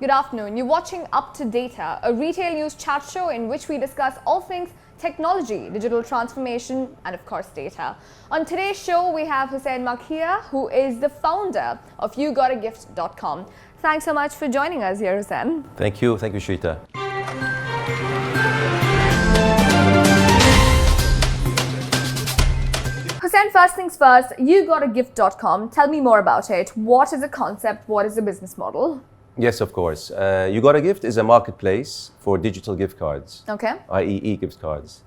Good afternoon. You're watching Up to Data, a retail news chat show in which we discuss all things technology, digital transformation, and of course data. On today's show, we have Husain Makiya, who is the founder of EGift.com. Thanks so much for joining us here, Husain. Thank you, Shrita. Husain, first things first, EGift.com. Tell me more about it. What is the concept? What is the business model? Yes, of course. You Got a Gift is a marketplace for digital gift cards, Okay. i.e. EGift Cards.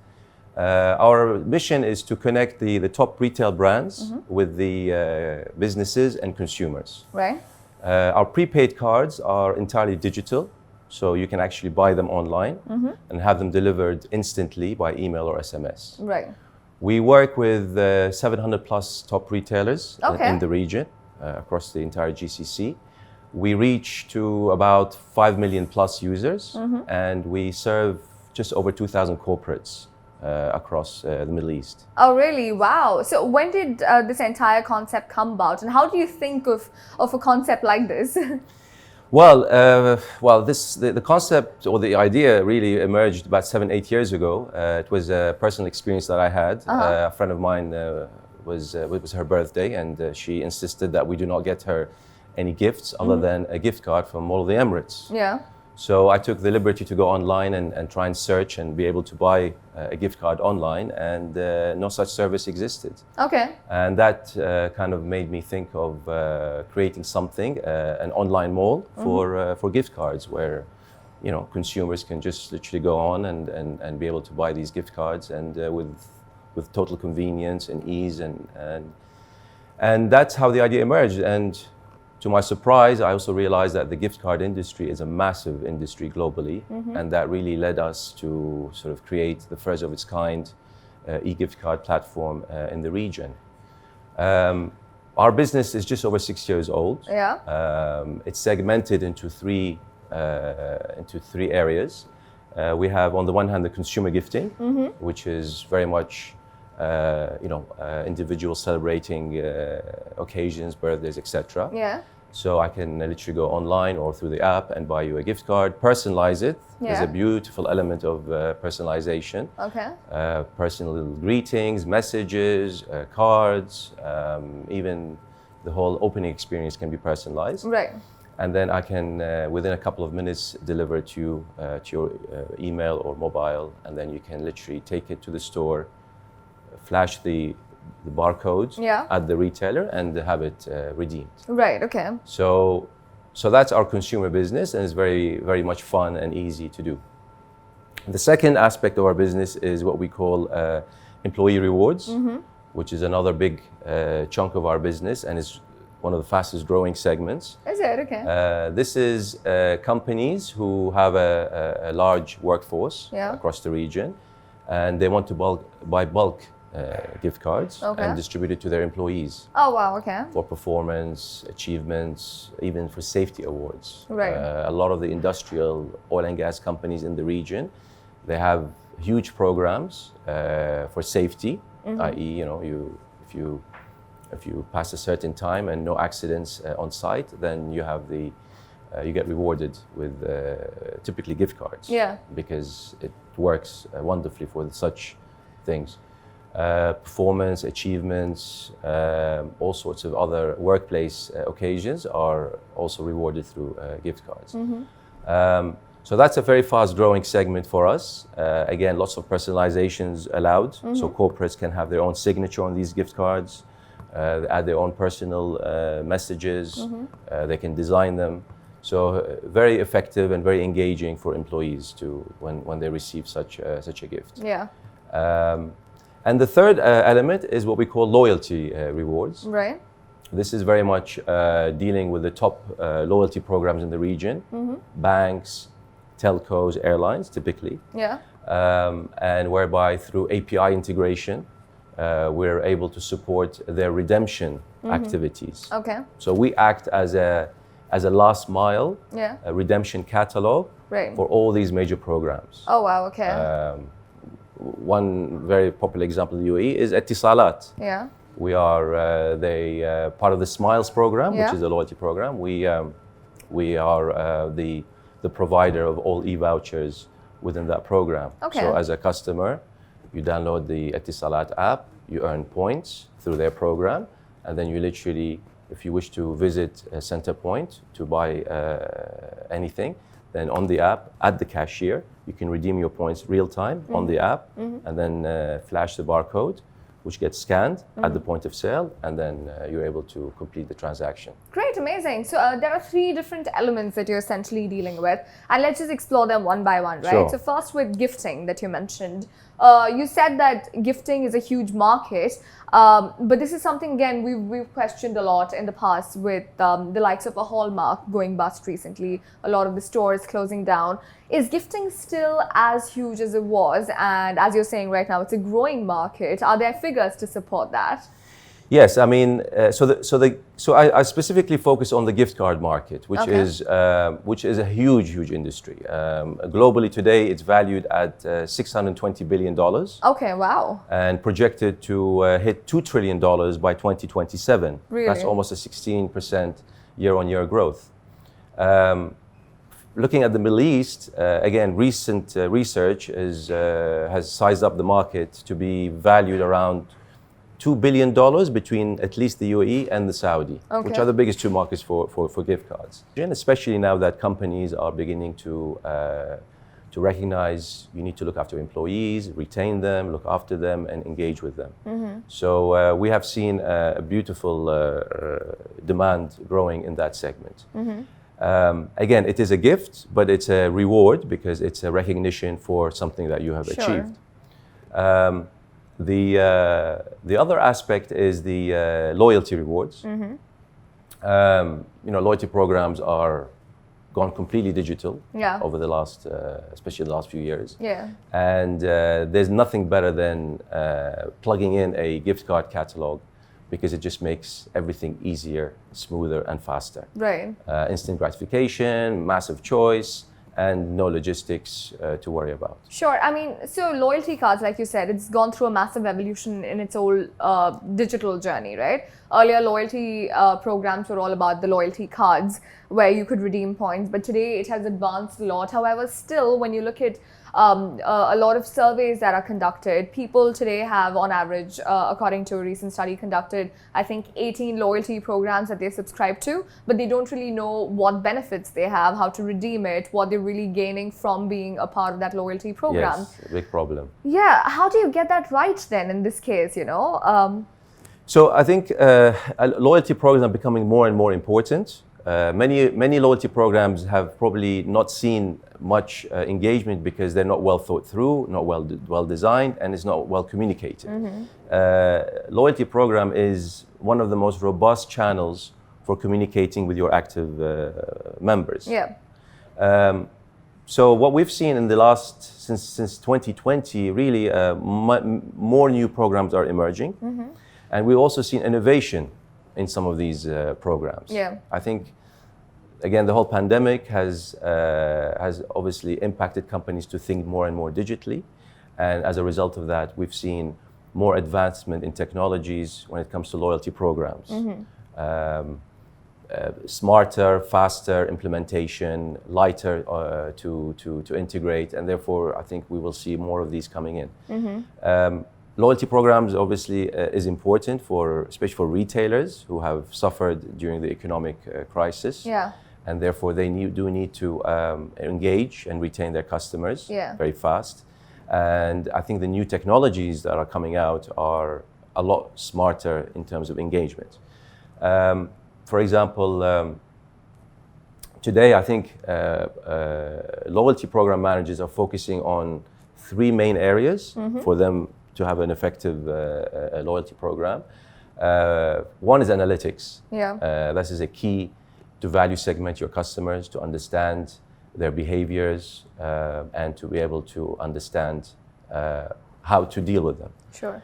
Our mission is to connect the top retail brands with the businesses and consumers. Right. Our prepaid cards are entirely digital, so you can actually buy them online and have them delivered instantly by email or SMS. Right. We work with 700 plus top retailers Okay. in the region, across the entire GCC. We reach to about 5 million plus users, and we serve just over 2,000 corporates across the Middle East. Oh, really? Wow. So when did this entire concept come about, and how do you think of a concept like this? Well, the concept or the idea really emerged about 7-8 years ago. It was a personal experience that I had. A friend of mine it was her birthday, and she insisted that we do not get her any gifts other than a gift card from Mall of the Emirates. Yeah. So I took the liberty to go online and try and search and be able to buy a gift card online, and no such service existed. Okay. And that kind of made me think of creating something, an online mall for gift cards, where consumers can just literally go on and be able to buy these gift cards, and with total convenience and ease, and that's how the idea emerged. And to my surprise, I also realized that the gift card industry is a massive industry globally, and that really led us to sort of create the first of its kind e-gift card platform in the region. Our business is just over 6 years old. Yeah. It's segmented into three areas. We have, on the one hand, the consumer gifting, which is very much individuals celebrating occasions, birthdays, etc. Yeah. So I can literally go online or through the app and buy you a gift card, personalize it. There's Yeah. a beautiful element of personalization. Okay. Personal little greetings, messages, cards, even the whole opening experience can be personalized. Right. And then I can, within a couple of minutes, deliver it to you to your email or mobile, and then you can literally take it to the store, flash the barcode at the retailer, and have it redeemed. Right. Okay. So that's our consumer business, and it's very, very much fun and easy to do. The second aspect of our business is what we call employee rewards, which is another big chunk of our business, and is one of the fastest growing segments. Is it? Okay. This is companies who have a large workforce across the region, and they want to buy bulk gift cards and distribute it to their employees. Oh, wow. Okay. For performance, achievements, even for safety awards. Right. A lot of the industrial oil and gas companies in the region, they have huge programs for safety, i.e., if you pass a certain time and no accidents on site, then you get rewarded with typically gift cards. Yeah. Because it works wonderfully for such things. Performance, achievements, all sorts of other workplace occasions are also rewarded through gift cards. So that's a very fast growing segment for us. Again, lots of personalizations allowed. So corporates can have their own signature on these gift cards. They add their own personal messages. They can design them. So very effective and very engaging for employees when they receive such a gift. Yeah. And the third element is what we call loyalty rewards. Right. This is very much dealing with the top loyalty programs in the region, banks, telcos, airlines, typically. Yeah. And whereby through API integration, we're able to support their redemption activities. Okay. So we act as a last mile redemption catalog for all these major programs. Oh, wow. Okay. One very popular example in the UAE is Etisalat. Yeah. We are part of the Smiles program, which is a loyalty program. We are the provider of all e-vouchers within that program. Okay. So as a customer, you download the Etisalat app, you earn points through their program, and then you literally, if you wish to visit a center point to buy anything, then on the app, at the cashier, you can redeem your points real time on the app, and then flash the barcode, which gets scanned at the point of sale, and then you're able to complete the transaction. Great, amazing. So there are 3 different elements that you're essentially dealing with, and let's just explore them one by one, right? Sure. So first with gifting that you mentioned. You said that gifting is a huge market, but this is something, again, we've questioned a lot in the past with the likes of a Hallmark going bust recently, a lot of the stores closing down. Is gifting still as huge as it was? And as you're saying right now, it's a growing market. Are there figures to support that? Yes, I mean, so I specifically focus on the gift card market, which Okay. is a huge industry. Globally today, it's valued at $620 billion. Okay, wow. And projected to hit $2 trillion by 2027. Really? That's almost a 16% year-on-year growth. Looking at the Middle East, again, recent research has sized up the market to be valued around $2 billion between at least the UAE and the Saudi, Okay. which are the biggest 2 markets for gift cards. And especially now that companies are beginning to recognize you need to look after employees, retain them, look after them, and engage with them. So we have seen a beautiful demand growing in that segment. Again, it is a gift, but it's a reward because it's a recognition for something that you have Sure. achieved. The other aspect is the loyalty rewards. Loyalty programs are gone completely digital Yeah. over the last, especially the last few years. Yeah. And there's nothing better than plugging in a gift card catalog because it just makes everything easier, smoother, and faster. Right. Instant gratification, massive choice, and no logistics to worry about. Sure. I mean, so loyalty cards, like you said, it's gone through a massive evolution in its whole digital journey, right? Earlier, loyalty programs were all about the loyalty cards where you could redeem points, but today it has advanced a lot. However, still, when you look at a lot of surveys that are conducted, people today have, on average, according to a recent study conducted, I think 18 loyalty programs that they subscribe to, but they don't really know what benefits they have, how to redeem it, what they're really gaining from being a part of that loyalty program. Yes, a big problem. Yeah, how do you get that right then in this case, So I think loyalty programs are becoming more and more important. Many loyalty programs have probably not seen much engagement because they're not well thought through, not well designed, and it's not well communicated. Loyalty program is one of the most robust channels for communicating with your active members. Yeah. So what we've seen in the last, since 2020, really more new programs are emerging. And we've also seen innovation in some of these programs. Yeah. I think, again, the whole pandemic has obviously impacted companies to think more and more digitally. And as a result of that, we've seen more advancement in technologies when it comes to loyalty programs. Smarter, faster implementation, lighter to integrate, and therefore I think we will see more of these coming in. Loyalty programs obviously is important especially for retailers who have suffered during the economic crisis. Yeah. And therefore they do need to engage and retain their customers very fast. And I think the new technologies that are coming out are a lot smarter in terms of engagement. For example, today I think loyalty program managers are focusing on 3 main areas for them to have an effective loyalty program. One is analytics. Yeah. This is a key to value segment your customers, to understand their behaviors, and to be able to understand how to deal with them. Sure.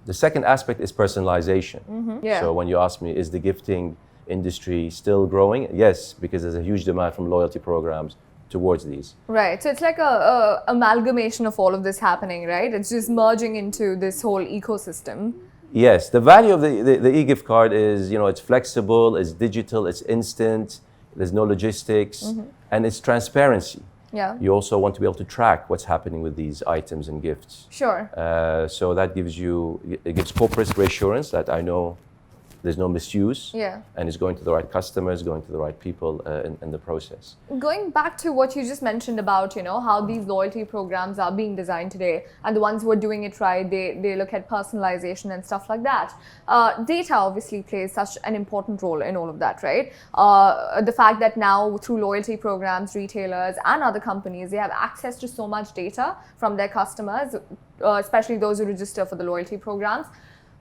The second aspect is personalization. Yeah. So when you ask me, is the gifting industry still growing? Yes, because there's a huge demand from loyalty programs towards these. Right. So it's like a amalgamation of all of this happening, right? It's just merging into this whole ecosystem. Yes, the value of the EGift card is, it's flexible, it's digital, it's instant. there's no logistics, and it's transparency. Yeah. You also want to be able to track what's happening with these items and gifts. Sure. So that it gives corporate reassurance that I know there's no misuse, Yeah. and it's going to the right customers, going to the right people in the process. Going back to what you just mentioned about, how these loyalty programs are being designed today, and the ones who are doing it right, they look at personalization and stuff like that. Data obviously plays such an important role in all of that, right? The fact that now through loyalty programs, retailers and other companies, they have access to so much data from their customers, especially those who register for the loyalty programs.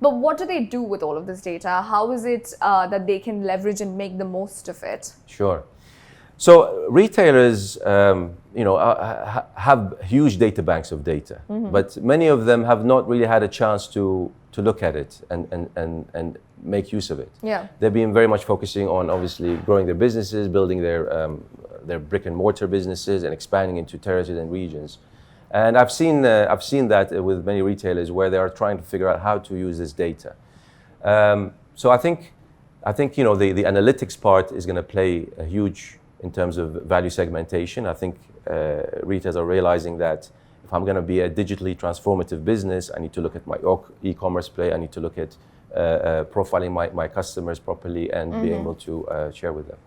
But what do they do with all of this data? How is it that they can leverage and make the most of it? Sure. So retailers, have huge data banks of data, but many of them have not really had a chance to look at it and make use of it. Yeah. They've been very much focusing on obviously growing their businesses, building their brick and mortar businesses, and expanding into territories and regions. And I've seen that with many retailers where they are trying to figure out how to use this data. So I think the analytics part is going to play a huge in terms of value segmentation. I think retailers are realizing that if I'm going to be a digitally transformative business, I need to look at my e-commerce play. I need to look at profiling my customers properly and be able to share with them.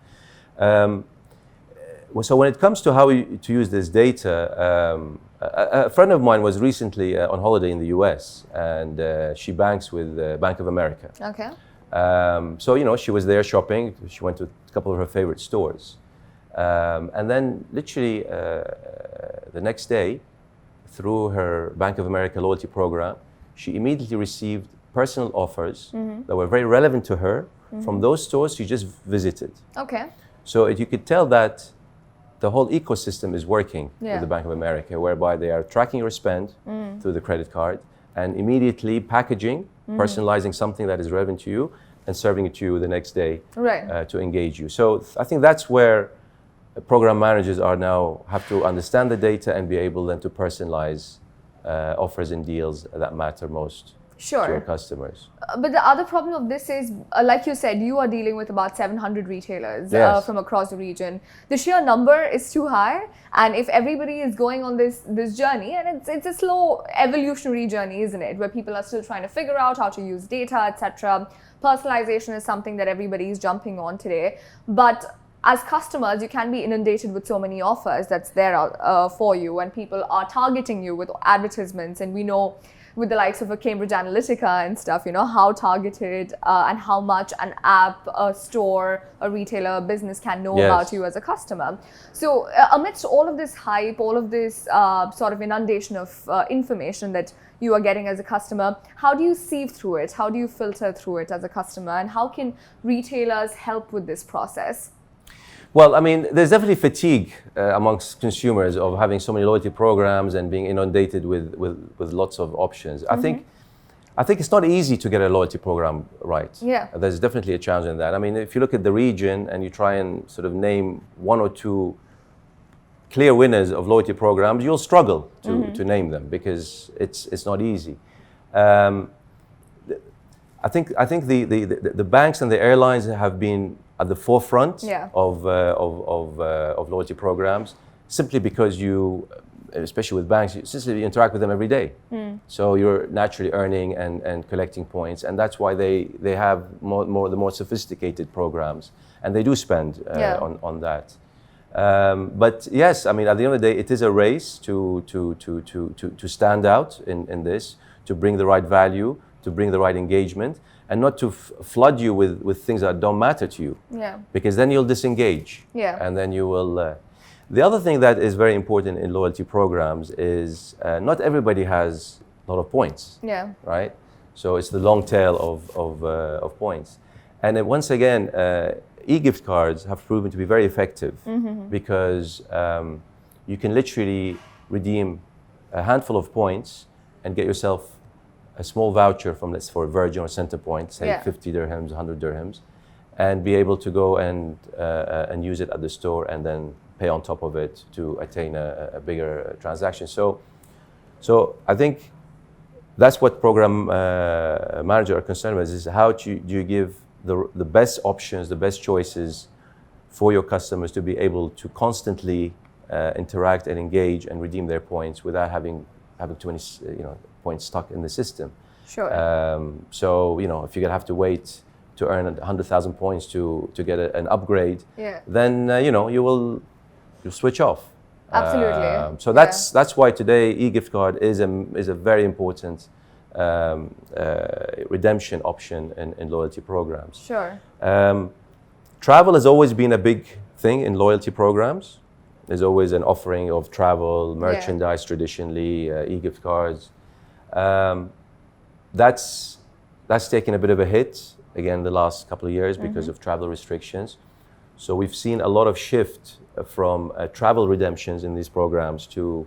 So when it comes to how to use this data, a friend of mine was recently on holiday in the US, and she banks with Bank of America. Okay. So, she was there shopping. She went to a couple of her favorite stores. And then literally the next day, through her Bank of America loyalty program, she immediately received personal offers that were very relevant to her from those stores she just visited. Okay. So you could tell that the whole ecosystem is working Yeah. with the Bank of America, whereby they are tracking your spend through the credit card and immediately packaging, personalizing something that is relevant to you and serving it to you the next day Right. to engage you. So I think that's where program managers have to understand the data and be able then to personalize offers and deals that matter most to your Sure. customers. But the other problem of this is, like you said, you are dealing with about 700 retailers Yes. from across the region. The sheer number is too high, and if everybody is going on this journey, and it's a slow evolutionary journey, isn't it, where people are still trying to figure out how to use data, etc. Personalization is something that everybody is jumping on today, but as customers, you can be inundated with so many offers that's there for you, and people are targeting you with advertisements, and we know with the likes of a Cambridge Analytica and stuff, how targeted and how much an app, a store, a retailer, a business can know Yes. about you as a customer. So amidst all of this hype, all of this sort of inundation of information that you are getting as a customer, how do you sieve through it? How do you filter through it as a customer? And how can retailers help with this process? Well, I mean, there's definitely fatigue amongst consumers of having so many loyalty programs and being inundated with lots of options. I think it's not easy to get a loyalty program right. Yeah. There's definitely a challenge in that. I mean, if you look at the region and you try and sort of name one or two clear winners of loyalty programs, you'll struggle to name them because it's not easy. I think the banks and the airlines have been at the forefront Yeah. of loyalty programs, simply because you, especially with banks, you interact with them every day. So you're naturally earning and collecting points, and that's why they have the more sophisticated programs, and they do spend Yeah. on that. But yes, I mean, at the end of the day, it is a race to stand out in this, to bring the right value, to bring the right engagement, and not to flood you with things that don't matter to you. Yeah. Because then you'll disengage. Yeah. And then you will. The other thing that is very important in loyalty programs is not everybody has a lot of points. Yeah. Right? So it's the long tail of points. And then once again, EGift cards have proven to be very effective because you can literally redeem a handful of points and get yourself a small voucher from, let's for Virgin or Centerpoint, say Yeah. 50 dirhams, 100 dirhams, and be able to go and use it at the store and then pay on top of it to attain a bigger transaction. So I think that's what program managers are concerned with, is how do you give the best options, the best choices for your customers to be able to constantly interact and engage and redeem their points without having too many points stuck in the system. Sure. So if you're gonna have to wait to earn 100,000 points to get an upgrade, then you'll switch off. Absolutely. So that's why today EGift Card is a very important redemption option in loyalty programs. Sure. Travel has always been a big thing in loyalty programs. There's always an offering of travel, merchandise traditionally, EGift cards. That's taken a bit of a hit, again, the last couple of years because of travel restrictions. So we've seen a lot of shift from travel redemptions in these programs to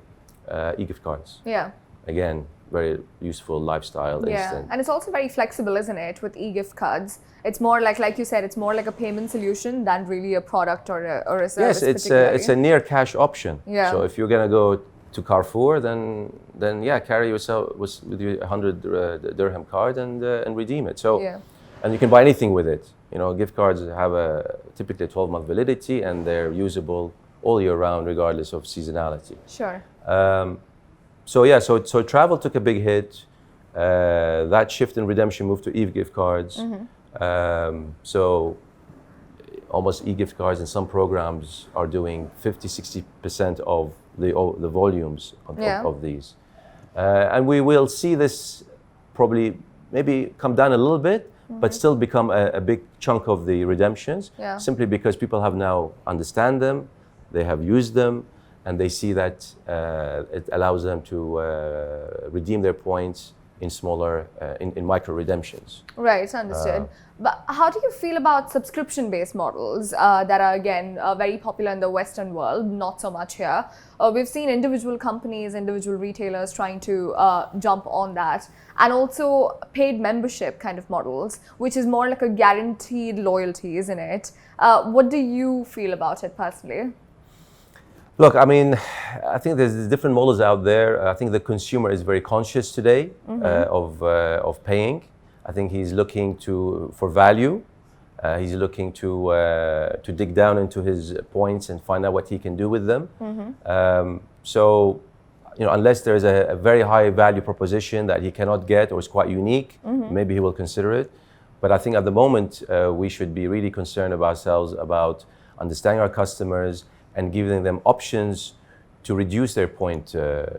EGift cards. Yeah. Again, very useful lifestyle instant. And it's also very flexible, isn't it, with EGift cards? It's more like you said, it's more like a payment solution than really a product or a service. Yes, it's a near cash option. Yeah. So if you're gonna go to Carrefour, then carry yourself with your 100 dirham card and redeem it. So and you can buy anything with it. Gift cards have typically a 12-month validity, and they're usable all year round, regardless of seasonality. Sure. So travel took a big hit. That shift in redemption moved to EGift cards. So almost EGift cards in some programs are doing 50-60% of the volumes of these. And we will see this probably maybe come down a little bit, but still become a big chunk of the redemptions, simply because people have now understand them, they have used them, and they see that it allows them to redeem their points in smaller, in micro redemptions. Right, understood. But how do you feel about subscription-based models that are, again, very popular in the Western world, not so much here? We've seen individual companies, individual retailers trying to jump on that, and also paid membership kind of models, which is more like a guaranteed loyalty, isn't it? What do you feel about it personally? Look, I mean, I think there's different models out there. I think the consumer is very conscious today of paying. I think he's looking for value. He's looking to dig down into his points and find out what he can do with them. So, unless there's a very high value proposition that he cannot get or is quite unique, maybe he will consider it. But I think at the moment we should be really concerned about understanding our customers and giving them options to reduce their point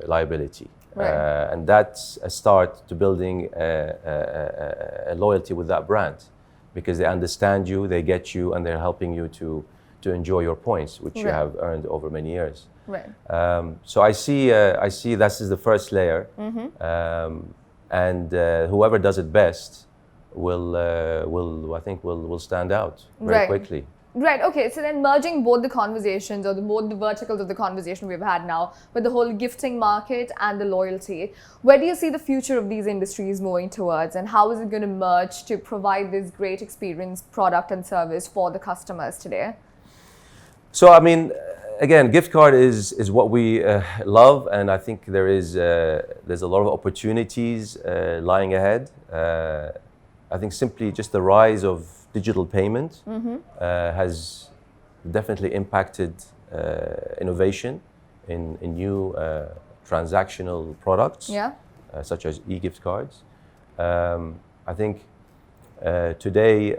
liability. Right. And that's a start to building a loyalty with that brand, because they understand you, they get you, and they're helping you to enjoy your points, which you have earned over many years. Right. So I see this is the first layer, and whoever does it best will stand out very quickly. Right, okay, so then merging both the conversations, or both the verticals of the conversation we've had now, with the whole gifting market and the loyalty, where do you see the future of these industries moving towards, and how is it going to merge to provide this great experience, product and service for the customers today? So, I mean, again, gift card is what we love, and I think there's a lot of opportunities lying ahead. I think simply just the rise of digital payment has definitely impacted innovation in new transactional products, such as e-gift cards. I think today,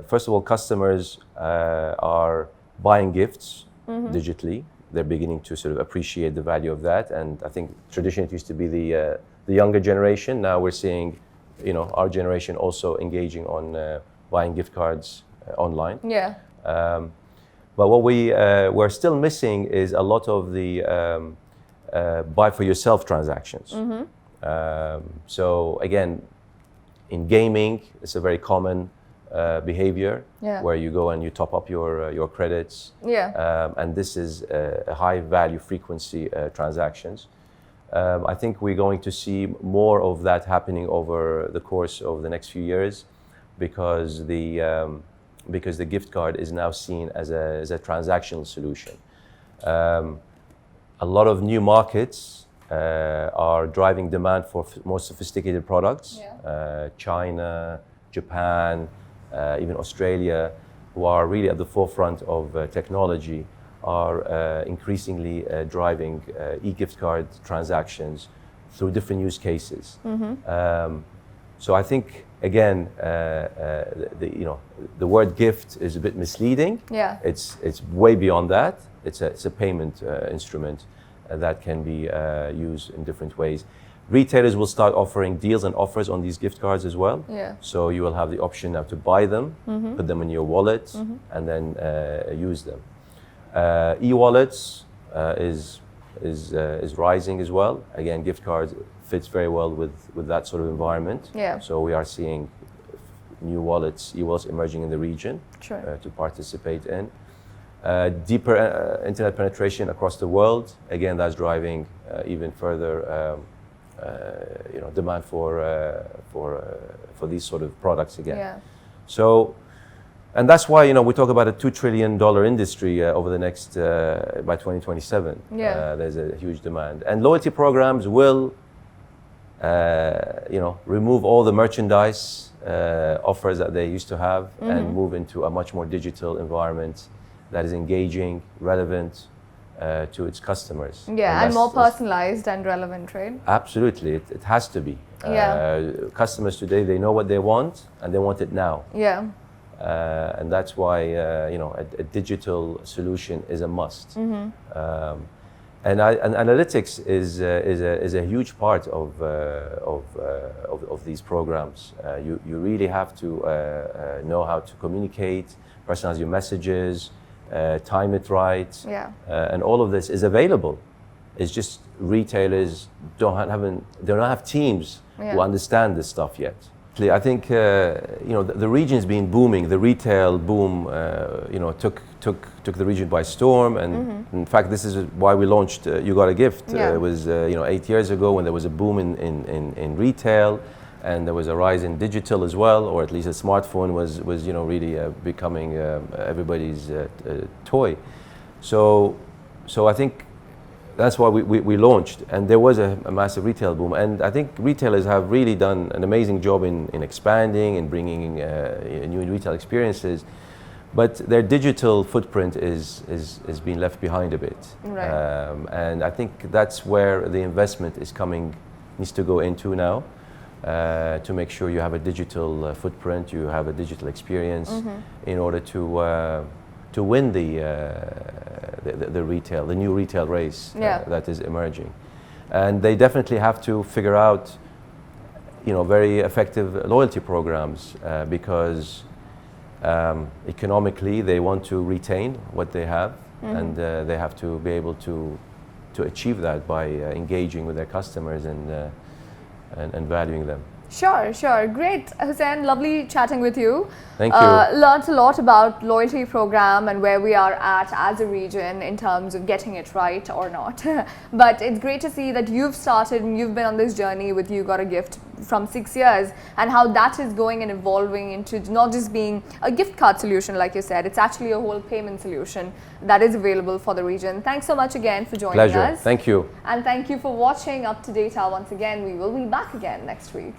first of all, customers are buying gifts digitally. They're beginning to sort of appreciate the value of that, and I think traditionally it used to be the younger generation. Now we're seeing our generation also engaging on buying gift cards online. Yeah. But what we're still missing is a lot of the buy for yourself transactions. So again, in gaming, it's a very common behavior where you go and you top up your credits. And this is a high value frequency transactions. I think we're going to see more of that happening over the course of the next few years, because the gift card is now seen as a transactional solution. A lot of new markets are driving demand for more sophisticated products. China, Japan, even Australia. who are really at the forefront of technology are increasingly driving e-gift card transactions through different use cases. So I think again, the word gift is a bit misleading. Yeah. It's way beyond that. It's a payment instrument that can be used in different ways. Retailers will start offering deals and offers on these gift cards as well. Yeah. So you will have the option now to buy them, put them in your wallet, and then use them. E-wallets is rising as well. Again, gift cards fits very well with that sort of environment. Yeah. So we are seeing new wallets, e-wallets emerging in the region Sure. to participate in. Deeper internet penetration across the world. Again, that's driving even further demand for these sort of products again. Yeah. So, and that's why we talk about a $2 trillion industry over the next by 2027. Yeah. There's a huge demand, and loyalty programs will remove all the merchandise offers that they used to have and move into a much more digital environment that is engaging, relevant to its customers. Yeah, and more personalized and relevant, right? Absolutely, it has to be. Yeah. Customers today, they know what they want and they want it now. Yeah. And that's why a digital solution is a must. And analytics is a huge part of these programs. You really have to know how to communicate, personalize your messages, time it right, and all of this is available. It's just retailers don't have teams who understand this stuff yet. I think the region's been booming. The retail boom, took the region by storm, and in fact, this is why we launched You Got a Gift. It was 8 years ago when there was a boom in retail, and there was a rise in digital as well, or at least a smartphone was really becoming everybody's toy. So I think that's why we launched, and there was a massive retail boom. And I think retailers have really done an amazing job in expanding and bringing new retail experiences, but their digital footprint is being left behind a bit. Right. And I think that's where the investment needs to go into now, to make sure you have a digital footprint, you have a digital experience in order to win the new retail race that is emerging. And they definitely have to figure out very effective loyalty programs, because economically they want to retain what they have, and they have to be able to achieve that by engaging with their customers and valuing them. Sure. Great, Husain. Lovely chatting with you. Thank you. Learned a lot about loyalty program and where we are at as a region in terms of getting it right or not. But it's great to see that you've started and you've been on this journey with You Got a Gift from 6 years, and how that is going and evolving into not just being a gift card solution, like you said, it's actually a whole payment solution that is available for the region. Thanks so much again for joining us. Pleasure. Thank you. And thank you for watching Up to Data once again. We will be back again next week.